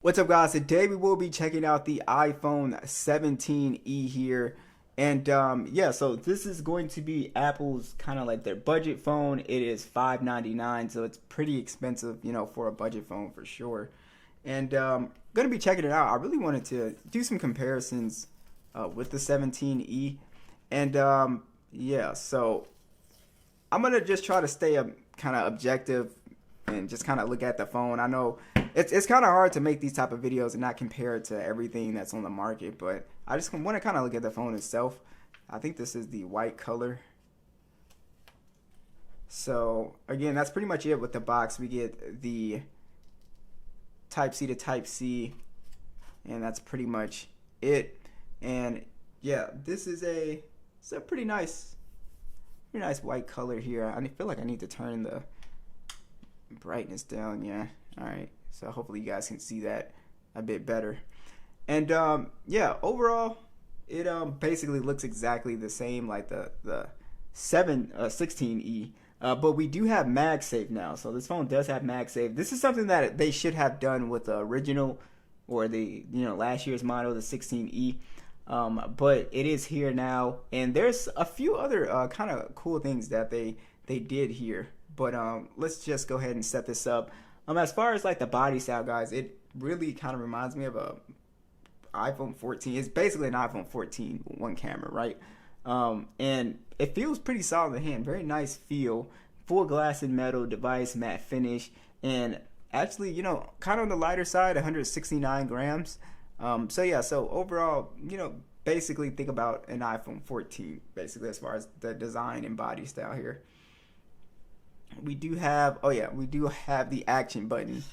What's up, guys? Today we will be checking out the iPhone 17e here. And yeah, so this is going to be Apple's kind of like their budget phone. It is $599, so it's pretty expensive, for a budget phone for sure. And gonna be checking it out. I really wanted to do some comparisons with the 17e. And yeah, so I'm gonna just try to stay kind of objective and just kind of look at the phone. I know it's kind of hard to make these type of videos and not compare it to everything that's on the market, but I just want to kind of look at the phone itself. I think this is the white color. So again, that's pretty much it with the box. We get the Type C to Type C, and that's pretty much it. And yeah, it's a pretty nice white color here. I feel like I need to turn the brightness down. Yeah, all right, so hopefully you guys can see that a bit better. And yeah, overall it basically looks exactly the same like the 16e, but we do have MagSafe now. So this phone does have MagSafe. This is something that they should have done with the original or the last year's model, the 16e. But it is here now, and there's a few other kind of cool things that they did here. But let's just go ahead and set this up. As far as like the body style, guys, it really kind of reminds me of a iPhone 14. It's basically an iPhone 14 with one camera, right? And it feels pretty solid in the hand. Very nice feel. Full glass and metal device, matte finish, and actually, kind of on the lighter side, 169 grams. So yeah, so overall, basically think about an iPhone 14, basically as far as the design and body style here. We do have, we do have the action button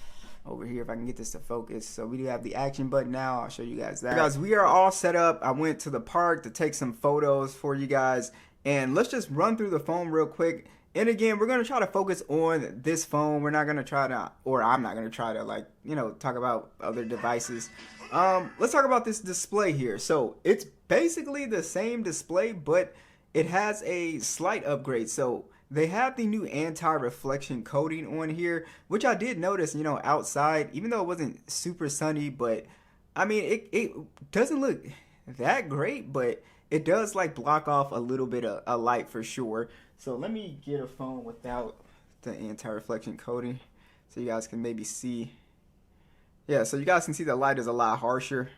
over here, if I can get this to focus. So we do have the action button now. I'll show you guys that. Guys, we are all set up. I went to the park to take some photos for you guys, and let's just run through the phone real quick. And again, we're going to try to focus on this phone. We're not going to try to, or I'm not going to try to talk about other devices. Let's talk about this display here. So it's basically the same display, but it has a slight upgrade. So they have the new anti-reflection coating on here, which I did notice, outside, even though it wasn't super sunny, but I mean, it doesn't look that great, but it does like block off a little bit of a light for sure. So let me get a phone without the anti-reflection coating so you guys can maybe see. Yeah, so you guys can see the light is a lot harsher.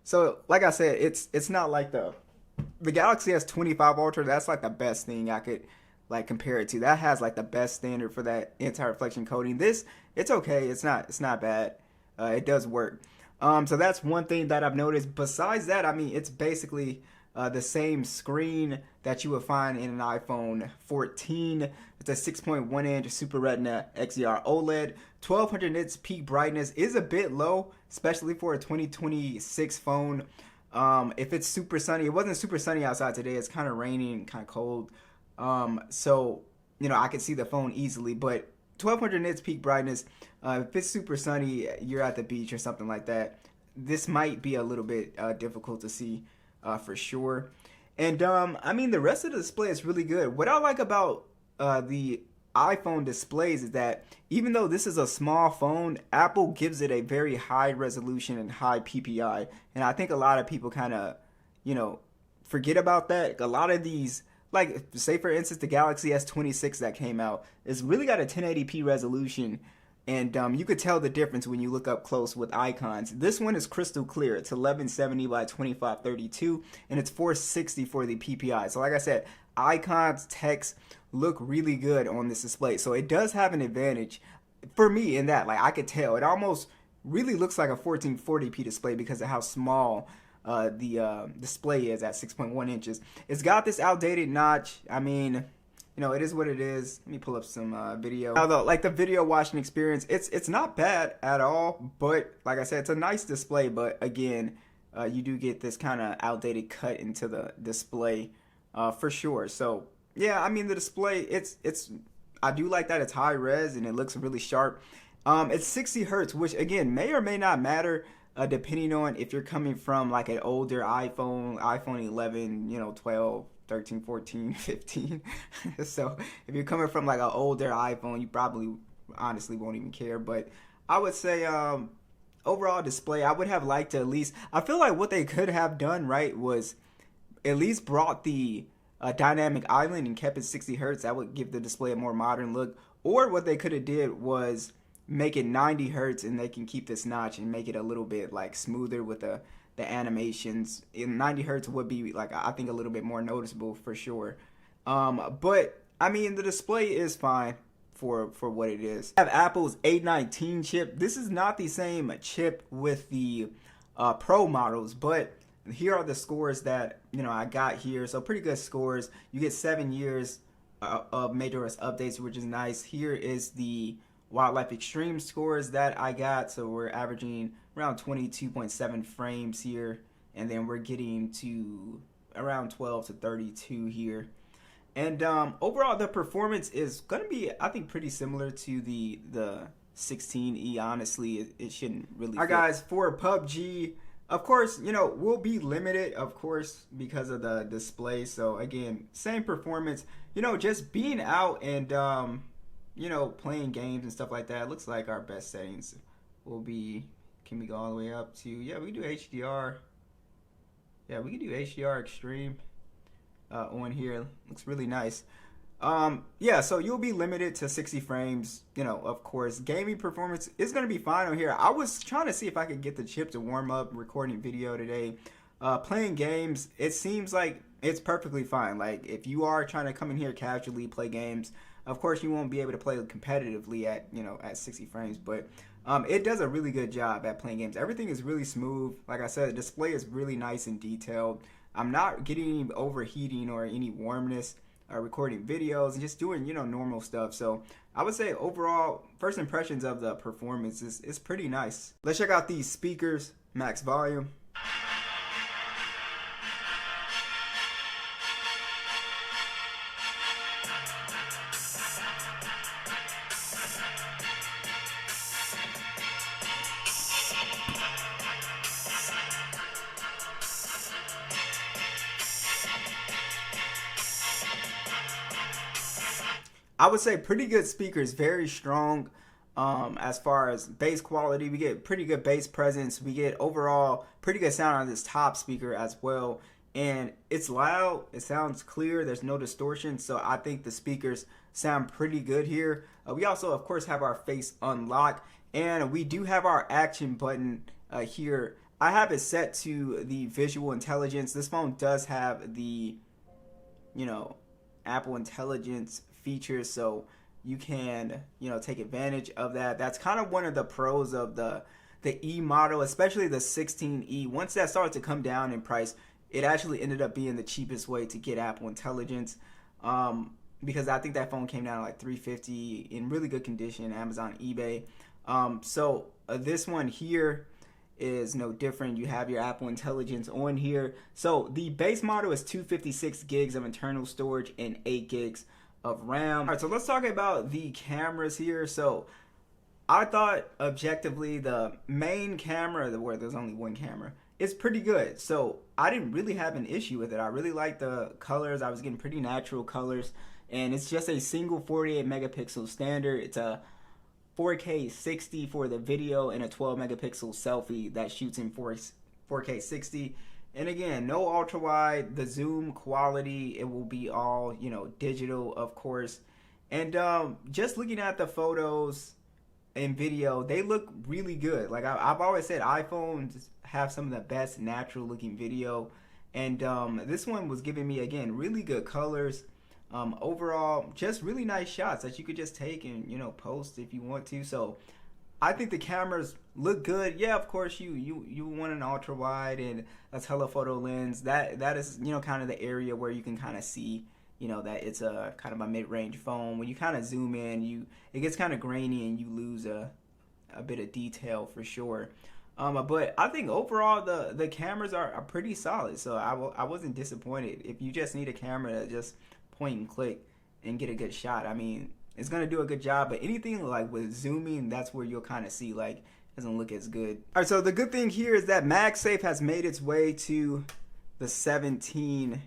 So like I said, it's not like the Galaxy S25 Ultra. That's like the best thing I could like compare it to. That has like the best standard for that anti-reflection coating. This, it's okay. It's not bad. It does work. So that's one thing that I've noticed. Besides that, I mean, it's basically the same screen that you would find in an iPhone 14. It's a 6.1 inch Super Retina XDR OLED. 1200 nits peak brightness is a bit low, especially for a 2026 phone. If it's super sunny, it wasn't super sunny outside today. It's kind of raining, kind of cold. So I can see the phone easily, but 1200 nits peak brightness. If it's super sunny, you're at the beach or something like that, this might be a little bit difficult to see for sure. And I mean, the rest of the display is really good. What I like about the iPhone displays is that even though this is a small phone, Apple gives it a very high resolution and high PPI, and I think a lot of people kind of forget about that. A lot of these, like say for instance the Galaxy S26 that came out, it's really got a 1080p resolution, and you could tell the difference when you look up close with icons. This one is crystal clear. It's 1170 by 2532, and it's 460 for the PPI. So like I said, icons, text look really good on this display. So it does have an advantage for me in that, like, I could tell it almost really looks like a 1440p display because of how small the display is at 6.1 inches. It's got this outdated notch. I mean, it is what it is. Let me pull up some video. Although, like, the video watching experience, it's not bad at all. But like I said, it's a nice display. But again, you do get this kind of outdated cut into the display for sure. So yeah, I mean, the display, it's I do like that it's high res and it looks really sharp. It's 60 hertz, which again may or may not matter. Depending on if you're coming from like an older iPhone 11, 12, 13, 14, 15. So if you're coming from like an older iPhone, you probably honestly won't even care. But I would say overall display, I would have liked to at least, I feel like what they could have done right was at least brought the dynamic island and kept it 60 hertz. That would give the display a more modern look. Or what they could have did was make it 90 hertz, and they can keep this notch and make it a little bit like smoother with the animations. In 90 hertz would be like, I think, a little bit more noticeable for sure. But I mean, the display is fine for what it is. I have Apple's A19 chip. This is not the same chip with the Pro models, but here are the scores that I got here. So pretty good scores. You get 7 years of major OS updates, which is nice. Here is the Wildlife Extreme scores that I got. So we're averaging around 22.7 frames here, and then we're getting to around 12 to 32 here. And overall, the performance is going to be, I think, pretty similar to the 16E. Honestly, it shouldn't really. All right, guys, for PUBG, of course, we'll be limited, of course, because of the display. So again, same performance. Just being out and playing games and stuff like that. It looks like our best settings will be. Can we go all the way up to? Yeah, we can do HDR. Yeah, we can do HDR Extreme. On here looks really nice. Yeah, so you'll be limited to 60 frames. Of course, gaming performance is going to be fine on here. I was trying to see if I could get the chip to warm up recording video today. Playing games, it seems like it's perfectly fine. Like, if you are trying to come in here casually play games, of course you won't be able to play competitively at 60 frames, but it does a really good job at playing games. Everything is really smooth. Like I said, the display is really nice and detailed. I'm not getting any overheating or any warmness recording videos and just doing, normal stuff. So I would say overall, first impressions of the performance is pretty nice. Let's check out these speakers, max volume. I would say pretty good speakers, very strong as far as bass quality. We get pretty good bass presence. We get overall pretty good sound on this top speaker as well. And it's loud. It sounds clear. There's no distortion. So I think the speakers sound pretty good here. We also, of course, have our face unlock. And we do have our action button here. I have it set to the visual intelligence. This phone does have the, Apple Intelligence features, so you can take advantage of that. That's kind of one of the pros of the E model, especially the 16E. Once that started to come down in price, it actually ended up being the cheapest way to get Apple Intelligence, because I think that phone came down to like $350 in really good condition, Amazon, eBay. So this one here is no different. You have your Apple Intelligence on here. So the base model is 256 gigs of internal storage and 8 gigs of RAM. All right, so let's talk about the cameras here. So I thought objectively the main camera, where there's only one camera, is pretty good. So I didn't really have an issue with it. I really liked the colors. I was getting pretty natural colors, and it's just a single 48 megapixel standard. It's a 4K 60 for the video and a 12 megapixel selfie that shoots in 4K 60. And again, no ultra wide. The zoom quality, it will be all digital, of course. And just looking at the photos and video, they look really good. Like I've always said, iPhones have some of the best natural looking video, and this one was giving me, again, really good colors. Overall, just really nice shots that you could just take and post if you want to. So I think the cameras look good. Yeah, of course you want an ultra wide and a telephoto lens. That is kind of the area where you can kind of see that it's a kind of a mid-range phone. When you kind of zoom in, it gets kind of grainy and you lose a bit of detail for sure. But I think overall the cameras are pretty solid. So I wasn't disappointed. If you just need a camera to just point and click and get a good shot, I mean, it's gonna do a good job. But anything like with zooming, that's where you'll kind of see like it doesn't look as good. All right, so the good thing here is that MagSafe has made its way to the 17E,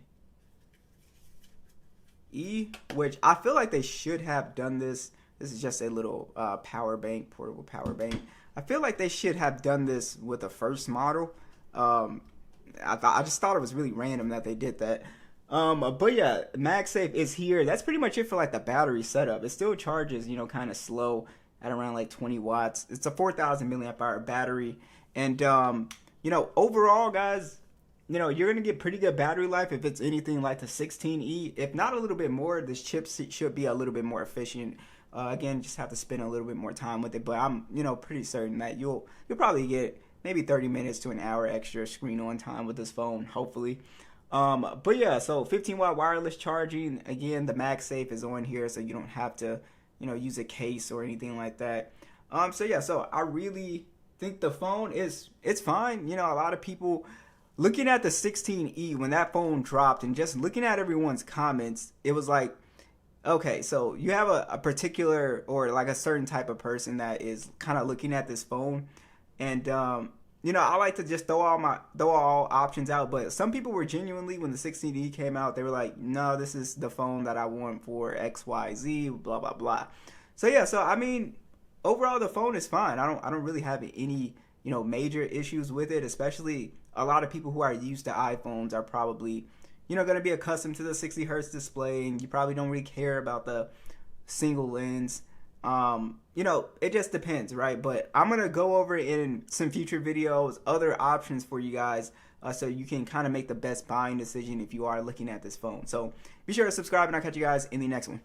which I feel like they should have done this. This is just a little power bank, portable power bank. I feel like they should have done this with the first model. I just thought it was really random that they did that. But yeah, MagSafe is here. That's pretty much it for like the battery setup. It still charges, you know, kind of slow at around like 20 watts. It's a 4,000 milliamp hour battery, and you know, overall, guys, you know, you're gonna get pretty good battery life if it's anything like the 16E. If not a little bit more, this chip should be a little bit more efficient. Again, just have to spend a little bit more time with it, but I'm, you know, pretty certain that you'll probably get maybe 30 minutes to an hour extra screen on time with this phone, hopefully. But yeah, so 15-watt wireless charging. Again, the MagSafe is on here, so you don't have to, you know, use a case or anything like that. So yeah, so I really think the phone it's fine. You know, a lot of people looking at the 16E when that phone dropped and just looking at everyone's comments, it was like, okay, so you have a particular or like a certain type of person that is kind of looking at this phone, and you know, I like to just throw all options out, but some people were genuinely, when the 16E came out, they were like, no, this is the phone that I want for XYZ, blah blah blah. So yeah, so I mean, overall the phone is fine. I don't really have any, you know, major issues with it. Especially a lot of people who are used to iPhones are probably, you know, going to be accustomed to the 60 hertz display, and you probably don't really care about the single lens. You know, it just depends, right? But I'm going to go over in some future videos other options for you guys, so you can kind of make the best buying decision if you are looking at this phone. So be sure to subscribe, and I'll catch you guys in the next one.